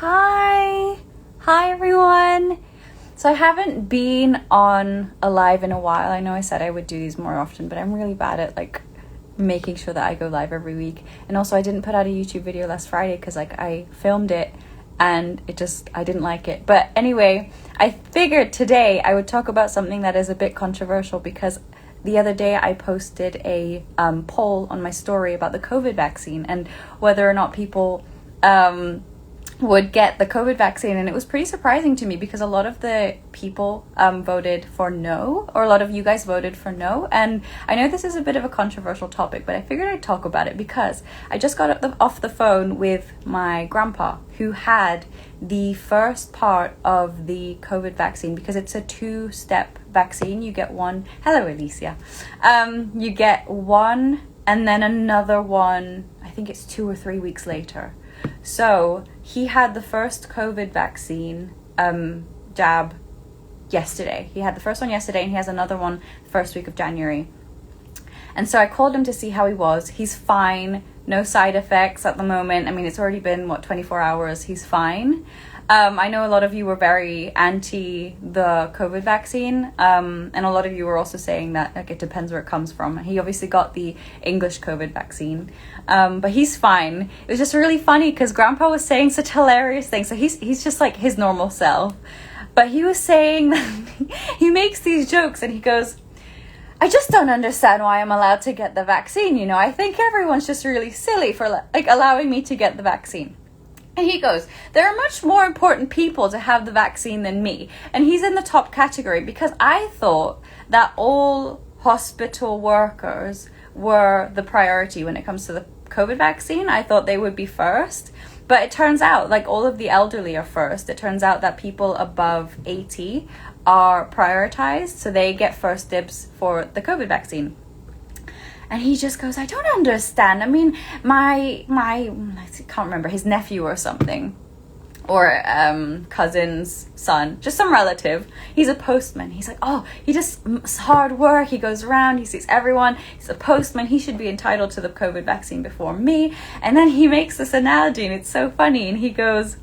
Hi. Hi, everyone. So I haven't been on a live in a while. I know I said I would do these more often, but I'm really bad at making sure that I go live every week. And also I didn't put out a YouTube video last Friday because I filmed it and I didn't like it. But anyway, I figured today I would talk about something that is a bit controversial because the other day I posted a poll on my story about the COVID vaccine and whether or not people would get the COVID vaccine, and it was pretty surprising to me because a lot of the people voted for no, or a lot of you guys voted for no. And I know this is a bit of a controversial topic, but I figured I'd talk about it because I just got off the phone with my grandpa who had the first part of the COVID vaccine because it's a 2-step vaccine. You get one. Hello, Alicia. You get one and then another one, I think it's 2 or 3 weeks later. So he had the first COVID vaccine jab yesterday. He had the first one yesterday and he has another one the first week of January. And so I called him to see how he was. He's fine. No side effects at the moment. I mean, it's already been, 24 hours. He's fine. I know a lot of you were very anti the COVID vaccine. And a lot of you were also saying that it depends where it comes from. He obviously got the English COVID vaccine. But he's fine. It was just really funny because Grandpa was saying such hilarious things. So he's just like his normal self. But he was saying that he makes these jokes and he goes, I just don't understand why I'm allowed to get the vaccine. I think everyone's just really silly for allowing me to get the vaccine. And he goes, there are much more important people to have the vaccine than me. And he's in the top category because I thought that all hospital workers were the priority when it comes to the COVID vaccine. I thought they would be first. But it turns out all of the elderly are first. It turns out that people above 80 are prioritized. So they get first dibs for the COVID vaccine. And he just goes, I don't understand. I mean, my I can't remember, his nephew or something, or cousin's son, just some relative. He's a postman. He's like, oh, he just hard work. He goes around, he sees everyone. He's a postman. He should be entitled to the COVID vaccine before me. And then he makes this analogy, and it's so funny. And he goes,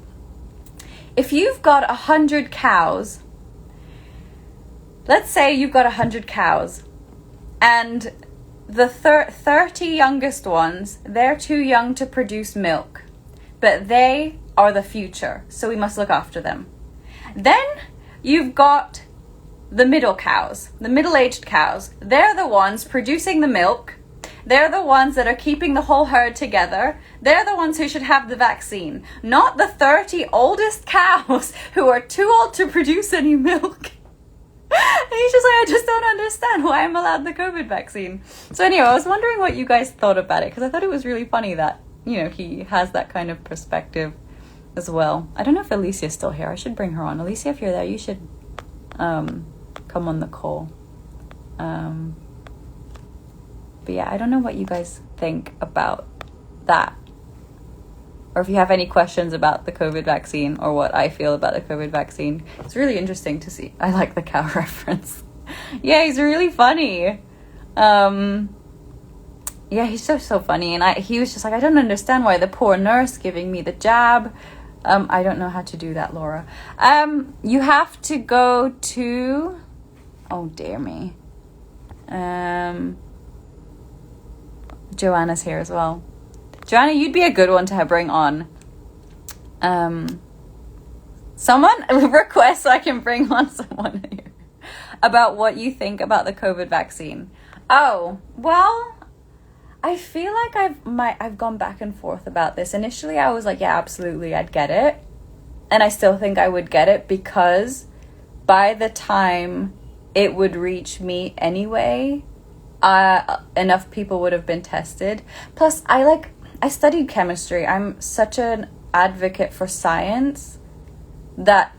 if you've got 100 cows, let's say you've got 100 cows, and the 30 youngest ones, they're too young to produce milk, but they are the future, so we must look after them. Then you've got the middle cows, the middle-aged cows. They're the ones producing the milk. They're the ones that are keeping the whole herd together. They're the ones who should have the vaccine, not the 30 oldest cows who are too old to produce any milk. And he's just like, I just don't understand why I'm allowed the COVID vaccine. So anyway, I was wondering what you guys thought about it, because I thought it was really funny that, he has that kind of perspective as well. I don't know if Alicia's still here. I should bring her on. Alicia, if you're there, you should come on the call. But yeah, I don't know what you guys think about that. Or if you have any questions about the COVID vaccine or what I feel about the COVID vaccine. It's really interesting to see. I like the cow reference. Yeah, he's really funny. Yeah, he's so funny. And he was just like, I don't understand why the poor nurse giving me the jab. I don't know how to do that, Laura. You have to go to... Oh, dear me. Joanna's here as well. Joanna, you'd be a good one to bring on. Someone request so I can bring on someone here about what you think about the COVID vaccine. Oh, well, I feel like I've gone back and forth about this. Initially, I was like, yeah, absolutely, I'd get it. And I still think I would get it because by the time it would reach me anyway, enough people would have been tested. Plus, I studied chemistry. I'm such an advocate for science that,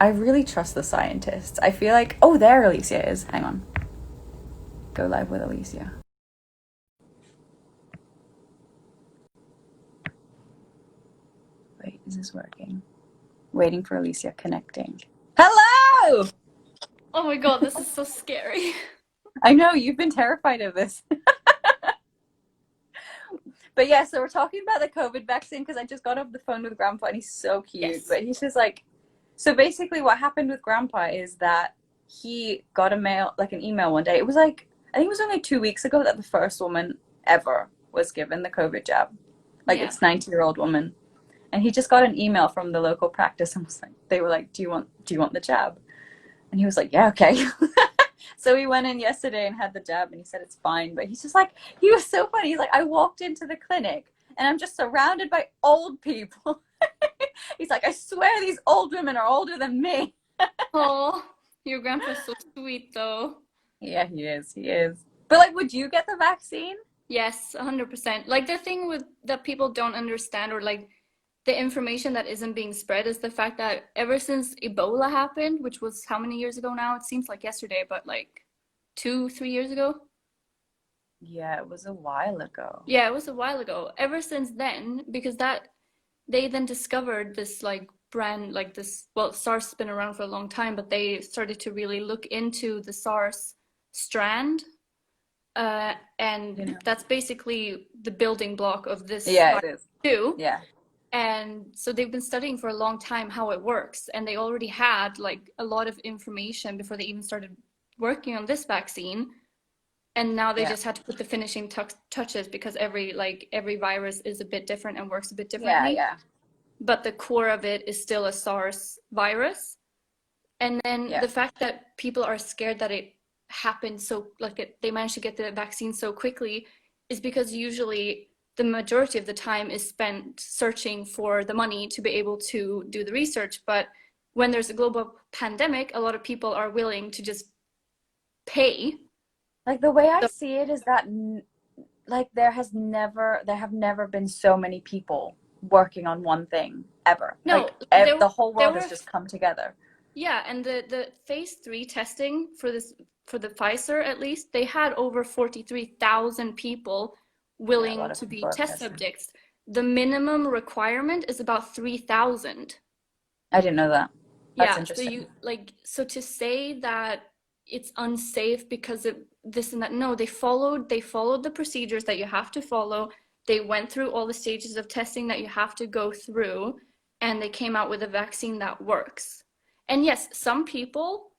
I really trust the scientists. I feel like... Oh, there Alicia is. Hang on. Go live with Alicia. Wait, is this working? Waiting for Alicia connecting. Hello! Oh my god, this is so scary. I know, you've been terrified of this. But yeah, so we're talking about the COVID vaccine because I just got off the phone with Grandpa and he's so cute. Yes. But he's just like, so basically, what happened with Grandpa is that he got a mail, like an email one day. It was like, I think it was only 2 weeks ago that the first woman ever was given the COVID jab. Like, Yeah. it's 90-year-old woman. And he just got an email from the local practice and was like, they were like, do you want the jab? And he was like, yeah, okay. So he went in yesterday and had the jab and he said it's fine. But he's just like, he was so funny. He's like, I walked into the clinic and I'm just surrounded by old people. He's like, I swear these old women are older than me. Oh, your grandpa's so sweet though. Yeah, he is. He is. But like, would you get the vaccine? Yes, 100%. Like the thing with that people don't understand or like the information that isn't being spread is the fact that ever since Ebola happened, which was how many years ago now? It seems like yesterday, but like 2, 3 years ago. Yeah, it was a while ago. Yeah, it was a while ago. Ever since then, because that they then discovered this like brand like this, well, SARS has been around for a long time, but they started to really look into the SARS strand. And You know? that's basically the building block of this Yeah, it virus is. too. Yeah. And so they've been studying for a long time how it works, and they already had like a lot of information before they even started working on this vaccine. And now they Yeah. just had to put the finishing touches because every virus is a bit different and works a bit Yeah, differently. yeah. But the core of it is still a SARS virus. And then Yeah. the fact that people are scared that it happened so they managed to get the vaccine so quickly is because usually the majority of the time is spent searching for the money to be able to do the research. But when there's a global pandemic, a lot of people are willing to just pay. Like the way I So, see it is that like there have never been so many people working on one thing ever. no, Like there the whole there world has were just come together. yeah, and the phase 3 testing for the Pfizer at least, they had over 43,000 people Yeah, a willing lot of to be people are test testing. subjects. The minimum requirement is about 3,000. I didn't know that. That's Yeah, so interesting. so to say that it's unsafe because of this and that, no, they followed the procedures that you have to follow. They went through all the stages of testing that you have to go through, and they came out with a vaccine that works. And yes, some people,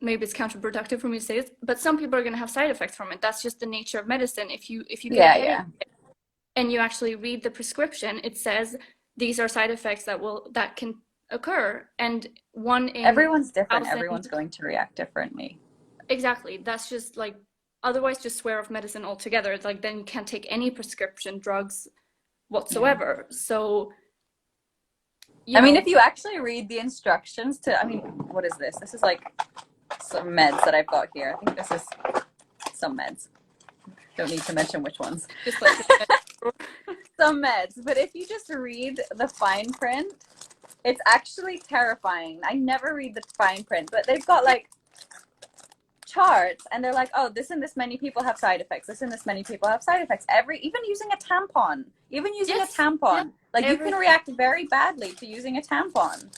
maybe it's counterproductive for me to say this, but some people are going to have side effects from it. That's just the nature of medicine. If you get a Yeah, headache yeah. and you actually read the prescription, it says these are side effects that can occur, and one in Everyone's different. Everyone's thousand. going to react differently. Exactly. That's just like, otherwise just swear off medicine altogether. It's like then you can't take any prescription drugs Yeah. whatsoever. So, I mean, if you actually read the instructions to, I mean, what is this? This is like some meds that I've got here. I think this is some meds. Don't need to mention which ones. just like Some meds. But if you just read the fine print, it's actually terrifying. I never read the fine print, but they've got like charts and they're like, oh, this and this many people have side effects. This and this many people have side effects. Even using a tampon. Yes, Yeah. Like you everything. can react very badly to using a tampon.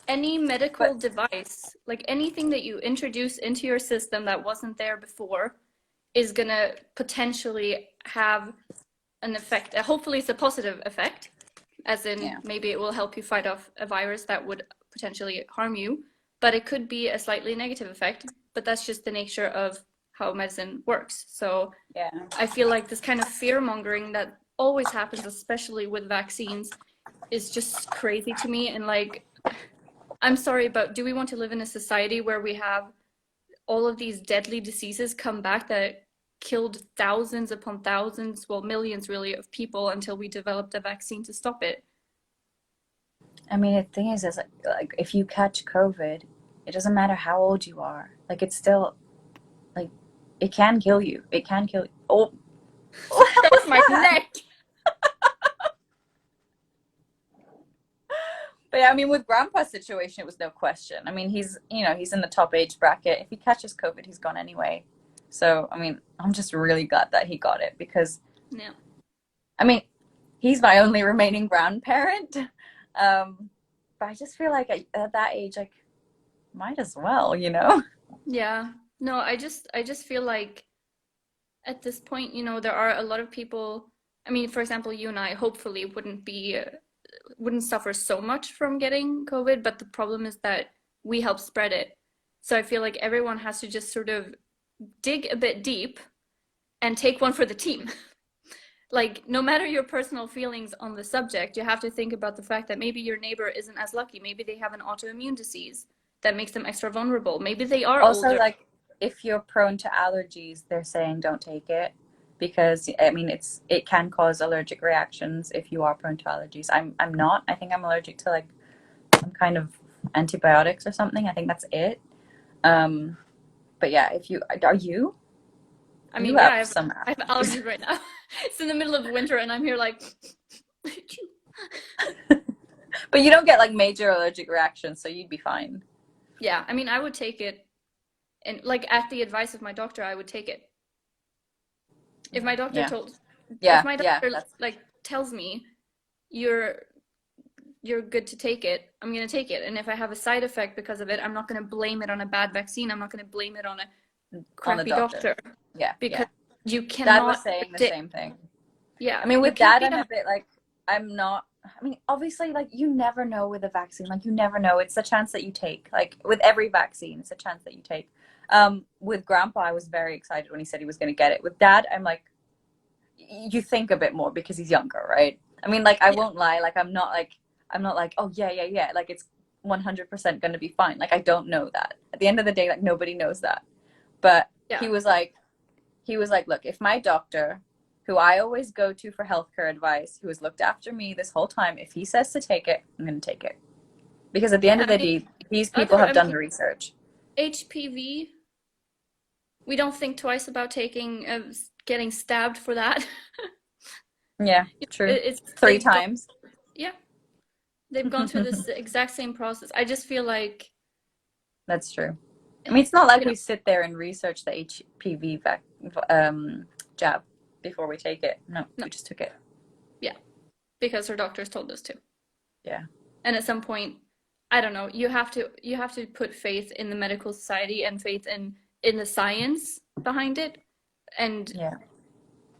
Any medical But device, like anything that you introduce into your system that wasn't there before, is gonna potentially have an effect. Hopefully, it's a positive effect, as in yeah. maybe it will help you fight off a virus that would potentially harm you. But it could be a slightly negative effect. But that's just the nature of how medicine works. So Yeah. I feel like this kind of fear mongering that always happens, especially with vaccines, is just crazy to me. And like, I'm sorry, but do we want to live in a society where we have all of these deadly diseases come back that killed thousands upon thousands, well, millions really, of people until we developed a vaccine to stop it? I mean, the thing is like if you catch COVID, it doesn't matter how old you are. Like it's still like it can kill you. It can kill you. Oh, what That's was my that? neck. But yeah, I mean, with Grandpa's situation, it was no question. I mean, he's in the top age bracket. If he catches COVID, he's gone anyway. So, I mean, I'm just really glad that he got it because, No. I mean, he's my only remaining grandparent. But I just feel like at that age, like, might as well, you know? Yeah. No, I just feel like at this point, there are a lot of people I mean, for example, you and I hopefully wouldn't suffer so much from getting COVID, but the problem is that we help spread it. So I feel like everyone has to just sort of dig a bit deep and take one for the team. Like, no matter your personal feelings on the subject, you have to think about the fact that maybe your neighbor isn't as lucky. Maybe they have an autoimmune disease that makes them extra vulnerable. Maybe they are Also, older. like, if you're prone to allergies, they're saying don't take it because I mean it can cause allergic reactions if you are prone to allergies. I'm not. I think I'm allergic to like some kind of antibiotics or something. I think that's it. Um, but yeah, if you are you I you mean, yeah, have some I have allergies. allergies right now. It's in the middle of winter and I'm here like, But you don't get like major allergic reactions, so you'd be fine. yeah, I mean, I would take it, and like at the advice of my doctor, I would take it. If my doctor Yeah. told, if Yeah, my yeah, doctor that's like tells me you're you're good to take it, I'm gonna take it. And if I have a side effect because of it, I'm not gonna blame it on a bad vaccine. I'm not gonna blame it on a on the crappy doctor. doctor Yeah, because yeah. you Dad was cannot saying the predict. same thing. Yeah, I mean, you with can't Dad, be I'm a, a bit like, I'm not. I mean, obviously, like, you never know with a vaccine. Like, you never know. It's a chance that you take. Like, with every vaccine, it's a chance that you take. With Grandpa, I was very excited when he said he was going to get it. With Dad, I'm like, you think a bit more because he's younger, right? I mean, like, I yeah, won't lie. Like, I'm not like, oh, yeah, yeah, yeah. Like, it's 100% going to be fine. Like, I don't know that. At the end of the day, like, nobody knows that. But yeah. he was like, look, if my doctor, who I always go to for healthcare advice, who has looked after me this whole time, if he says to take it, I'm going to take it. Because at the end Yeah, of I the mean, day, these people have I done mean, the research. HPV, we don't think twice about taking getting stabbed for that. Yeah, true. It's Three they've gone, times. yeah, they've gone through this exact same process. I just feel like, That's true. I mean, it's not like you know, we sit there and research the HPV jab before we take it. No, no, we just took it. yeah, because her doctors told us to. Yeah. And at some point, I don't know, you have to put faith in the medical society and faith in the science behind it. And Yeah.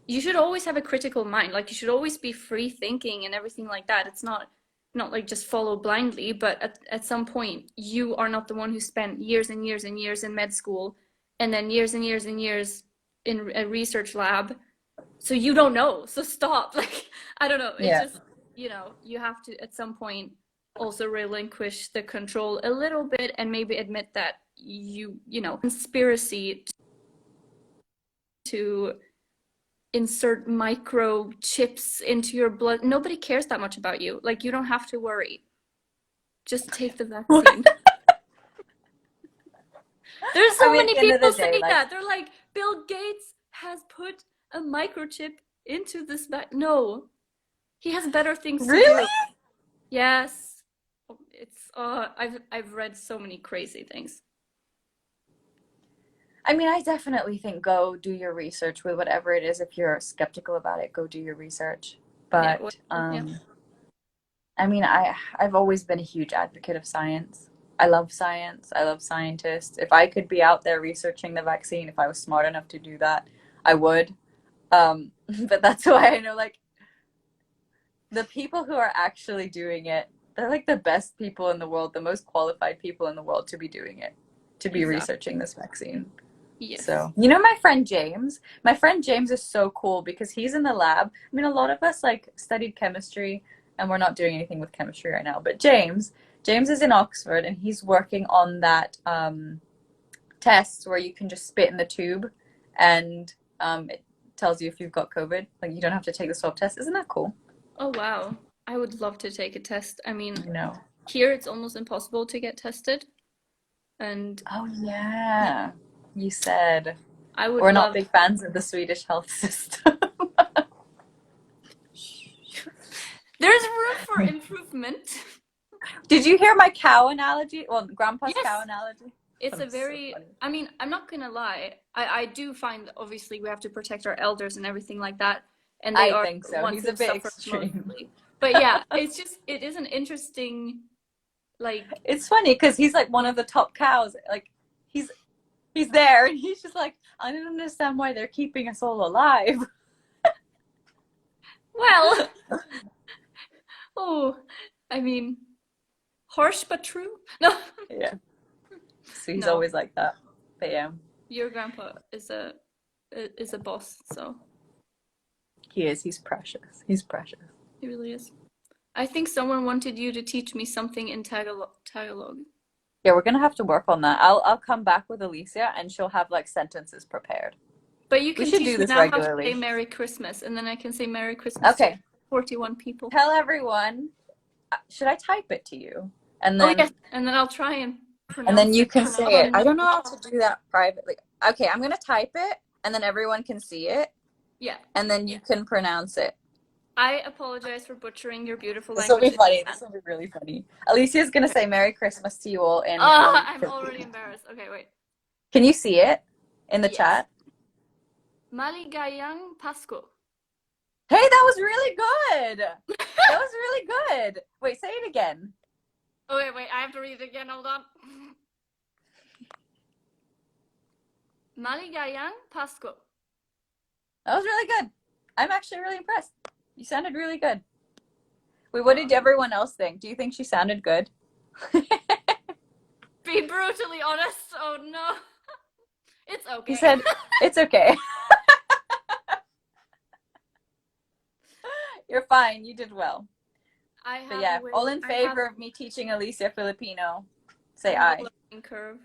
you should always have a critical mind. Like you should always be free thinking and everything like that. It's not like just follow blindly, but at some point you are not the one who spent years and years and years in med school and then years and years and years in a research lab. So you don't know. So stop. Like I don't know. It Yeah. just, you have to at some point also relinquish the control a little bit and maybe admit that conspiracy to insert microchips into your blood. Nobody cares that much about you. Like, you don't have to worry. Just take the vaccine. There's I so mean, at many the end of the people day, saying like, that. They're like, Bill Gates has put a microchip into this No, he has better things to really? do. Yes. It's I've read so many crazy things. I mean, I definitely think go do your research with whatever it is. If you're skeptical about it, go do your research. Yeah, But yeah. I mean, I've always been a huge advocate of science. I love science. I love scientists. If I could be out there researching the vaccine, if I was smart enough to do that, I would. But that's why I know like the people who are actually doing it, they're like the best people in the world, the most qualified people in the world to be doing it, to be Exactly. researching this vaccine. Yes. So, you know, my friend James? My friend James is so cool because he's in the lab. I mean, a lot of us like studied chemistry and we're not doing anything with chemistry right now. But James is in Oxford and he's working on that test where you can just spit in the tube and it tells you if you've got COVID. Like, you don't have to take the swab test. Isn't that cool? Oh, wow. I would love to take a test. I mean, You know. here it's almost impossible to get tested. And Oh, yeah, yeah. You said I would we're not love. big fans of the Swedish health system. There's room for improvement. Did you hear my cow analogy? Well, Grandpa's cow Yes, analogy? it's That a was so very, funny. I mean, I'm not gonna lie. I do find that obviously we have to protect our elders and everything like that, and they I are think the so. ones He's a who bit suffer extreme. mostly. But yeah, it is an interesting, like, It's funny because he's like one of the top cows. Like he's he's there and he's just like, I don't understand why they're keeping us all alive. Well, oh, I mean, harsh but true. No, Yeah. So he's no, always like that. But yeah, your grandpa is a boss, so he is. He's precious. He's precious. he really is. I think someone wanted you to teach me something in Tagalog. Yeah, we're gonna have to work on that. I'll come back with Alicia and she'll have like sentences prepared. But you We can should teach do me this now how to say regularly. Merry Christmas, and then I can say Merry Christmas to Okay. 41 people. Tell everyone. Should I type it to you? And Oh then yes, and then I'll try and and then pronounce you it. can say it. I don't know how to do that privately. Okay, I'm gonna type it and then everyone can see it Yeah. and then you can pronounce it. I apologize for butchering your beautiful This will language. be funny. This will be really funny. Alicia's gonna say Merry Christmas to you all in I'm Filipino. already embarrassed. Okay, wait. Can you see it in the Yes. chat? Maligayang Pasko. Hey, that was really good. That was really good. Wait, say it again. Oh wait, I have to read it again. Hold on. Maligayang Pasko. That was really good. I'm actually really impressed. You sounded really good. Wait, what did everyone else think? Do you think she sounded good? Be brutally honest. Oh no. It's okay. He said, it's okay. You're fine. You did well. I have But yeah, all in favor of me teaching Alicia Filipino, say aye. Learning curve.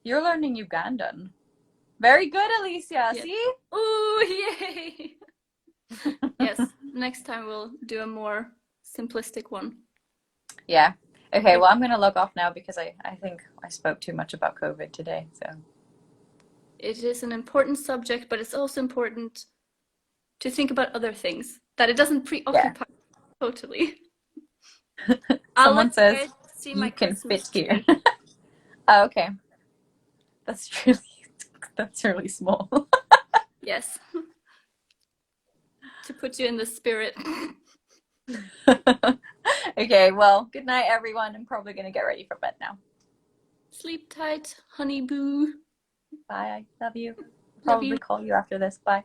You're learning Ugandan. Very good, Alicia. Yeah. See? Ooh, yay! Yes, next time we'll do a more simplistic one. Yeah. Okay, well, I'm going to log off now because I think I spoke too much about COVID today. So It is an important subject, but it's also important to think about other things, that it doesn't preoccupy totally. Someone says see my you can Christmas fit tree. here. Oh, okay. That's really small. Yes. To put you in the spirit. Okay, well, good night, everyone. I'm probably going to get ready for bed now. Sleep tight, honey boo. Bye. I love you. Love Probably you. call you after this. Bye.